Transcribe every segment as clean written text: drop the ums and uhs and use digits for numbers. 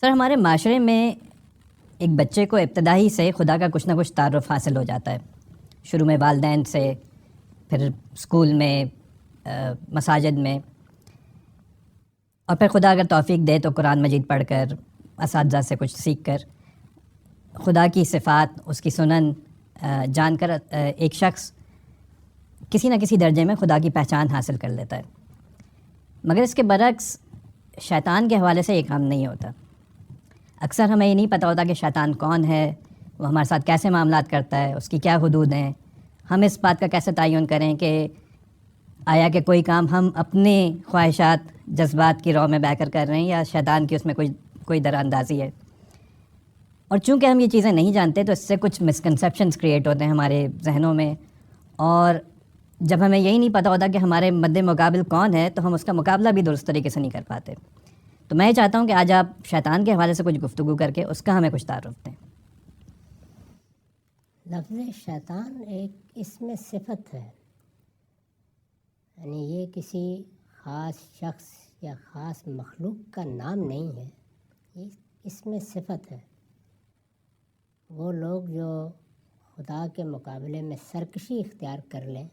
سر، ہمارے معاشرے میں ایک بچے کو ابتدائی سے خدا کا کچھ نہ کچھ تعارف حاصل ہو جاتا ہے، شروع میں والدین سے، پھر اسکول میں، مساجد میں، اور پھر خدا اگر توفیق دے تو قرآن مجید پڑھ کر، اساتذہ سے کچھ سیکھ کر، خدا کی صفات، اس کی سنن جان کر ایک شخص کسی نہ کسی درجے میں خدا کی پہچان حاصل کر لیتا ہے۔ مگر اس کے برعکس شیطان کے حوالے سے یہ کام نہیں ہوتا۔ اکثر ہمیں یہ نہیں پتہ ہوتا کہ شیطان کون ہے، وہ ہمارے ساتھ کیسے معاملات کرتا ہے، اس کی کیا حدود ہیں۔ ہم اس بات کا کیسے تعین کریں کہ آیا کہ کوئی کام ہم اپنے خواہشات، جذبات کی رو میں بہہ کر رہے ہیں یا شیطان کی اس میں کوئی در اندازی ہے۔ اور چونکہ ہم یہ چیزیں نہیں جانتے تو اس سے کچھ مسکنسیپشنز کریٹ ہوتے ہیں ہمارے ذہنوں میں، اور جب ہمیں یہی نہیں پتہ ہوتا کہ ہمارے مد مقابل کون ہے تو ہم اس کا مقابلہ بھی درست طریقے سے نہیں کر پاتے۔ تو میں چاہتا ہوں کہ آج آپ شیطان کے حوالے سے کچھ گفتگو کر کے اس کا ہمیں کچھ تعارف دیں۔ لفظ شیطان ایک اسم صفت ہے، یعنی یہ کسی خاص شخص یا خاص مخلوق کا نام نہیں ہے، یہ اسم صفت ہے۔ وہ لوگ جو خدا کے مقابلے میں سرکشی اختیار کر لیں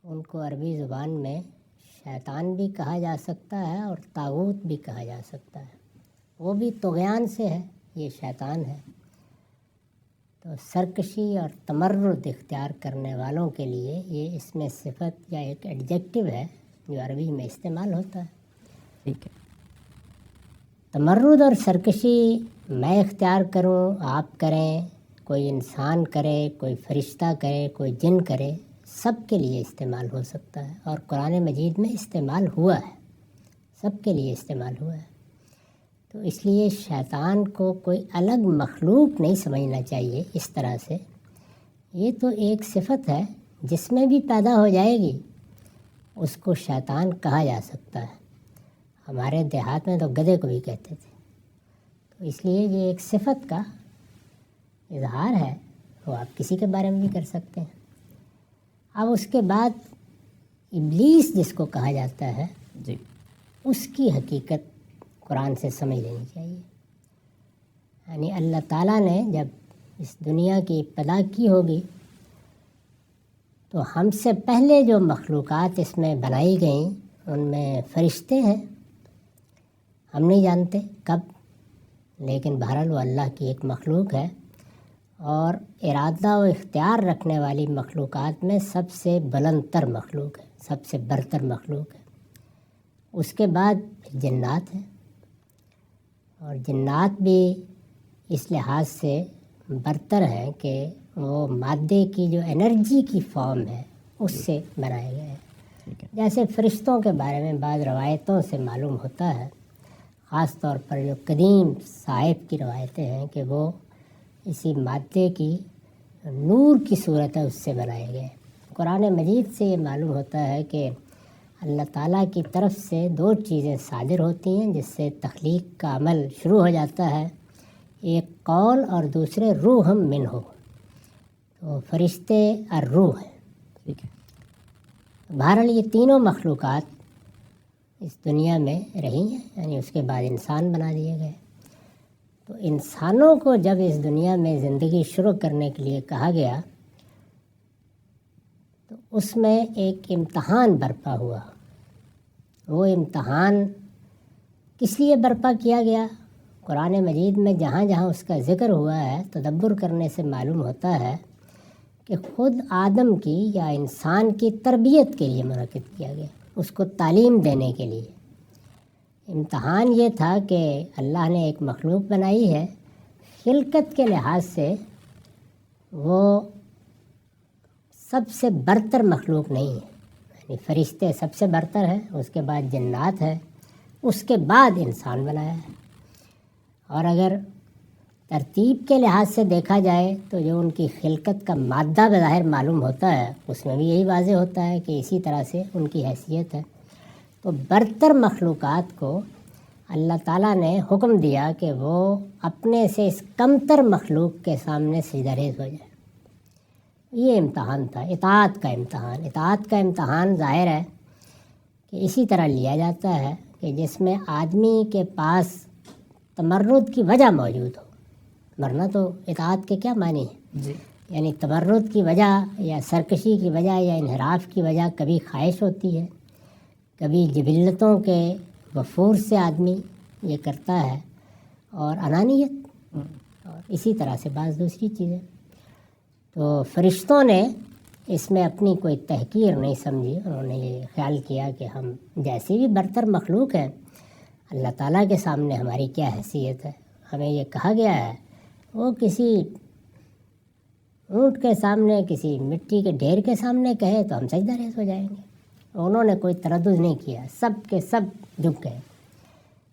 ان کو عربی زبان میں شیطان بھی کہا جا سکتا ہے اور طاغوت بھی کہا جا سکتا ہے۔ وہ بھی طغیان سے ہے، یہ شیطان ہے۔ تو سرکشی اور تمرد اختیار کرنے والوں کے لیے یہ اسم صفت یا ایک ایڈجیکٹو ہے جو عربی میں استعمال ہوتا ہے۔ ٹھیک ہے۔ تمرد اور سرکشی میں اختیار کروں، آپ کریں، کوئی انسان کرے، کوئی فرشتہ کرے، کوئی جن کرے، سب کے لیے استعمال ہو سکتا ہے، اور قرآن مجید میں استعمال ہوا ہے، سب کے لیے استعمال ہوا ہے۔ تو اس لیے شیطان کو کوئی الگ مخلوق نہیں سمجھنا چاہیے اس طرح سے۔ یہ تو ایک صفت ہے جس میں بھی پیدا ہو جائے گی، اس کو شیطان کہا جا سکتا ہے۔ ہمارے دیہات میں تو گدھے کو بھی کہتے تھے۔ تو اس لیے یہ ایک صفت کا اظہار ہے، وہ آپ کسی کے بارے میں بھی کر سکتے ہیں۔ اب اس کے بعد ابلیس جس کو کہا جاتا ہے، جی، اس کی حقیقت قرآن سے سمجھ لینی چاہیے۔ یعنی اللہ تعالیٰ نے جب اس دنیا کی ابتدا کی ہوگی تو ہم سے پہلے جو مخلوقات اس میں بنائی گئیں ان میں فرشتے ہیں، ہم نہیں جانتے کب، لیکن بہرحال وہ اللہ کی ایک مخلوق ہے، اور ارادہ و اختیار رکھنے والی مخلوقات میں سب سے بلند تر مخلوق ہے، سب سے برتر مخلوق ہے۔ اس کے بعد جنات ہیں، اور جنات بھی اس لحاظ سے برتر ہیں کہ وہ مادے کی جو انرجی کی فارم ہے اس سے بنائے گئے ہیں۔ جیسے فرشتوں کے بارے میں بعض روایتوں سے معلوم ہوتا ہے، خاص طور پر جو قدیم صحائف کی روایتیں ہیں کہ وہ اسی مادے کی نور کی صورت ہے اس سے بنائے گئے۔ قرآن مجید سے یہ معلوم ہوتا ہے کہ اللہ تعالیٰ کی طرف سے دو چیزیں صادر ہوتی ہیں جس سے تخلیق کا عمل شروع ہو جاتا ہے، ایک قول اور دوسرے روح من ہو۔ تو فرشتے اور روح ہیں۔ ٹھیک ہے۔ بہرحال یہ تینوں مخلوقات اس دنیا میں رہی ہیں، یعنی اس کے بعد انسان بنا دیے گئے۔ تو انسانوں کو جب اس دنیا میں زندگی شروع کرنے کے لیے کہا گیا تو اس میں ایک امتحان برپا ہوا۔ وہ امتحان کس لیے برپا کیا گیا؟ قرآن مجید میں جہاں جہاں اس کا ذکر ہوا ہے تدبر کرنے سے معلوم ہوتا ہے کہ خود آدم کی یا انسان کی تربیت کے لیے منعقد کیا گیا، اس کو تعلیم دینے کے لیے۔ امتحان یہ تھا کہ اللہ نے ایک مخلوق بنائی ہے، خلقت کے لحاظ سے وہ سب سے برتر مخلوق نہیں ہے، یعنی فرشتے سب سے برتر ہیں، اس کے بعد جنات ہے، اس کے بعد انسان بنایا ہے۔ اور اگر ترتیب کے لحاظ سے دیکھا جائے تو جو ان کی خلقت کا مادہ بظاہر معلوم ہوتا ہے اس میں بھی یہی واضح ہوتا ہے کہ اسی طرح سے ان کی حیثیت ہے۔ تو برتر مخلوقات کو اللہ تعالیٰ نے حکم دیا کہ وہ اپنے سے اس کمتر مخلوق کے سامنے سجدہ ریز ہو جائے۔ یہ امتحان تھا، اطاعت کا امتحان۔ اطاعت کا امتحان ظاہر ہے کہ اسی طرح لیا جاتا ہے کہ جس میں آدمی کے پاس تمرد کی وجہ موجود ہو، ورنہ تو اطاعت کے کیا معنی ہیں؟ جی یعنی تمرد کی وجہ یا سرکشی کی وجہ یا انحراف کی وجہ کبھی خواہش ہوتی ہے، کبھی جبلتوں کے وفور سے آدمی یہ کرتا ہے، اور انانیت، اور اسی طرح سے بعض دوسری چیزیں۔ تو فرشتوں نے اس میں اپنی کوئی تحقیر نہیں سمجھی، انہوں نے یہ خیال کیا کہ ہم جیسی بھی برتر مخلوق ہیں، اللہ تعالیٰ کے سامنے ہماری کیا حیثیت ہے۔ ہمیں یہ کہا گیا ہے وہ کسی اونٹ کے سامنے، کسی مٹی کے ڈھیر کے سامنے کہے تو ہم سجدہ ریز ہو جائیں گے۔ انہوں نے کوئی تردد نہیں کیا، سب کے سب جھک گئے،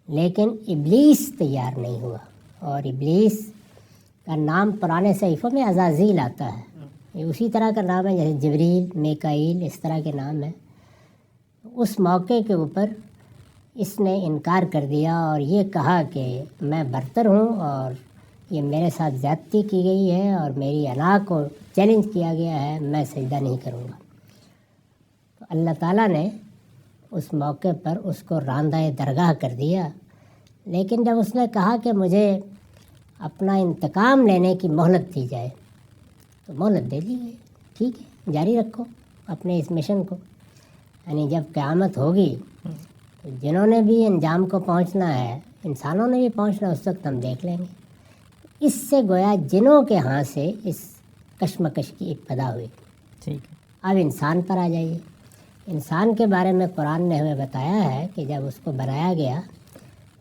لیکن ابلیس تیار نہیں ہوا، اور ابلیس کا نام پرانے صحیفوں میں عزازیل آتا ہے، یہ اسی طرح کا نام ہے جیسے جبریل، میکائیل، اس طرح کے نام ہیں۔ اس موقع کے اوپر اس نے انکار کر دیا اور یہ کہا کہ میں برتر ہوں، اور یہ میرے ساتھ زیادتی کی گئی ہے اور میری انا کو چیلنج کیا گیا ہے، میں سجدہ نہیں کروں گا۔ تو اللہ تعالیٰ نے اس موقع پر اس کو راندہ درگاہ کر دیا، لیکن جب اس نے کہا کہ مجھے اپنا انتقام لینے کی مہلت دی جائے تو مہلت دے دی گئی، ٹھیک ہے جاری رکھو اپنے اس مشن کو، یعنی جب قیامت ہوگی تو جنہوں نے بھی انجام کو پہنچنا ہے، انسانوں نے بھی پہنچنا، اس وقت ہم دیکھ لیں گے۔ اس سے گویا جنوں کے ہاں سے اس کشمکش کی ابتدا ہوئی۔ ٹھیک ہے، اب انسان پر آ جائیے۔ انسان کے بارے میں قرآن نے ہمیں بتایا ہے کہ جب اس کو بنایا گیا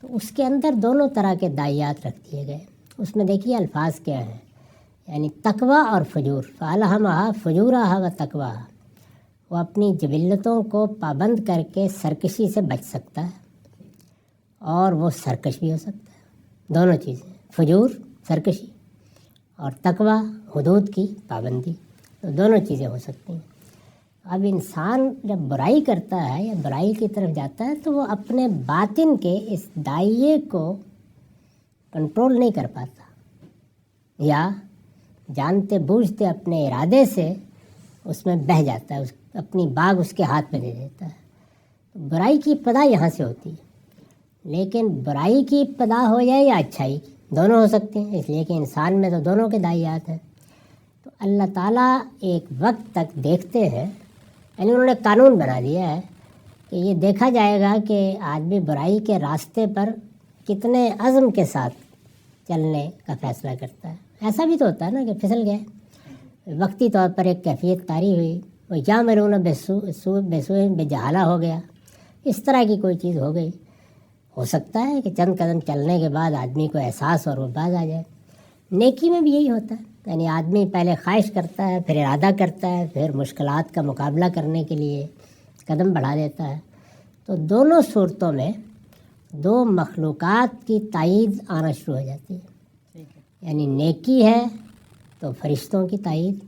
تو اس کے اندر دونوں طرح کے داعیات رکھ دیے گئے۔ اس میں دیکھیے الفاظ کیا ہیں، یعنی تقوی اور فجور، فَأَلْهَمَهَا فُجُورَهَا وَتَقْوَاهَا، وہ اپنی جبلتوں کو پابند کر کے سرکشی سے بچ سکتا ہے اور وہ سرکش بھی ہو سکتا ہے، دونوں چیزیں، فجور سرکشی اور تقوی حدود کی پابندی، تو دونوں چیزیں ہو سکتی ہیں۔ اب انسان جب برائی کرتا ہے یا برائی کی طرف جاتا ہے تو وہ اپنے باطن کے اس دائیے کو کنٹرول نہیں کر پاتا، یا جانتے بوجھتے اپنے ارادے سے اس میں بہہ جاتا ہے، اپنی باغ اس کے ہاتھ میں دے دیتا ہے۔ برائی کی ابتدا یہاں سے ہوتی ہے، لیکن برائی کی ابتدا ہو جائے یا اچھائی کی، دونوں ہو سکتے ہیں، اس لیے کہ انسان میں تو دونوں کے داعیات ہیں۔ تو اللہ تعالیٰ ایک وقت تک دیکھتے ہیں، یعنی انہوں نے قانون بنا دیا ہے کہ یہ دیکھا جائے گا کہ آدمی برائی کے راستے پر کتنے عزم کے ساتھ چلنے کا فیصلہ کرتا ہے۔ ایسا بھی تو ہوتا ہے نا کہ پھسل گئے، وقتی طور پر ایک کیفیت طاری ہوئی، وہ یعملون بسوء بجہالہ ہو گیا، اس طرح کی کوئی چیز ہو گئی۔ ہو سکتا ہے کہ چند قدم چلنے کے بعد آدمی کو احساس اور وہ باز آ جائے۔ نیکی میں بھی یہی ہوتا ہے، یعنی آدمی پہلے خواہش کرتا ہے، پھر ارادہ کرتا ہے، پھر مشکلات کا مقابلہ کرنے کے لیے قدم بڑھا دیتا ہے۔ تو دونوں صورتوں میں دو مخلوقات کی تائید آنا شروع ہو جاتی ہے، یعنی نیکی ہے تو فرشتوں کی تائید،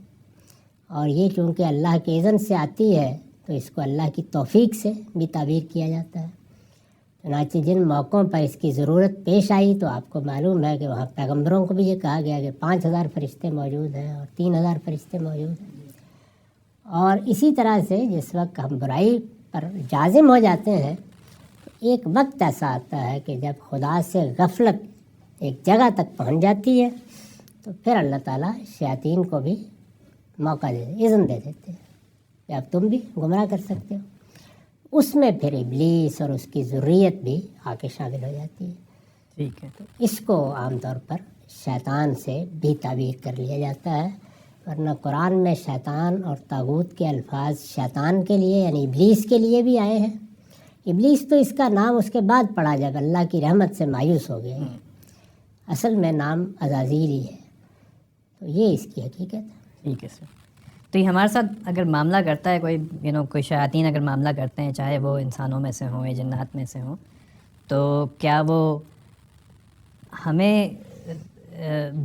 اور یہ چونکہ اللہ کے اذن سے آتی ہے تو اس کو اللہ کی توفیق سے بھی تعبیر کیا جاتا ہے۔ چنانچہ جن موقعوں پر اس کی ضرورت پیش آئی تو آپ کو معلوم ہے کہ وہاں پیغمبروں کو بھی یہ کہا گیا کہ 5000 فرشتے موجود ہیں اور 3000 فرشتے موجود ہیں۔ اور اسی طرح سے جس وقت ہم برائی پر جازم ہو جاتے ہیں تو ایک وقت ایسا آتا ہے کہ جب خدا سے غفلت ایک جگہ تک پہنچ جاتی ہے تو پھر اللہ تعالیٰ شیاطین کو بھی موقع اذن دے دیتے ہیں کہ اب تم بھی گمراہ کر سکتے ہو۔ اس میں پھر ابلیس اور اس کی ذریت بھی آ کے شامل ہو جاتی ہے۔ ٹھیک ہے، اس کو عام طور پر شیطان سے بھی تعبیر کر لیا جاتا ہے، ورنہ قرآن میں شیطان اور طاغوت کے الفاظ شیطان کے لیے یعنی ابلیس کے لیے بھی آئے ہیں۔ ابلیس تو اس کا نام اس کے بعد پڑا جب اللہ کی رحمت سے مایوس ہو گئے، اصل میں نام عزازیل ہی ہے۔ تو یہ اس کی حقیقت ہے۔ ٹھیک ہے سر۔ تو یہ ہمارے ساتھ اگر معاملہ کرتا ہے کوئی کوئی شیاطین اگر معاملہ کرتے ہیں، چاہے وہ انسانوں میں سے ہوں یا جنات میں سے ہوں، تو کیا وہ ہمیں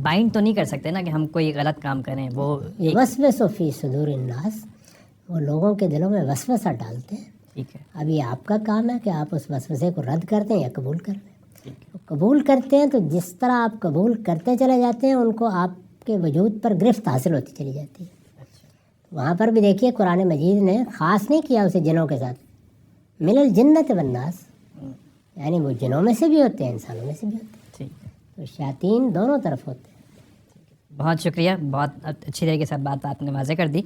بائنڈ تو نہیں کر سکتے نا کہ ہم کوئی غلط کام کریں؟ وہ وسوسہ فی صدور الناس، وہ لوگوں کے دلوں میں وسوسہ ڈالتے ہیں۔ ٹھیک ہے، اب یہ آپ کا کام ہے کہ آپ اس وسوسے کو رد کر دیں یا قبول کر لیں۔ قبول کرتے ہیں تو جس طرح آپ قبول کرتے چلے جاتے ہیں ان کو آپ کے وجود پر گرفت حاصل ہوتی چلی جاتی ہے۔ وہاں پر بھی دیکھیے قرآن مجید نے خاص نہیں کیا اسے جنوں کے ساتھ، من الجنت والناس، یعنی وہ جنوں میں سے بھی ہوتے ہیں، انسانوں میں سے بھی ہوتے ہیں۔ ٹھیک ہے، تو شیاطین دونوں طرف ہوتے ہیں. بہت شکریہ، بہت اچھی طریقے سے بات آپ نے واضح کر دی.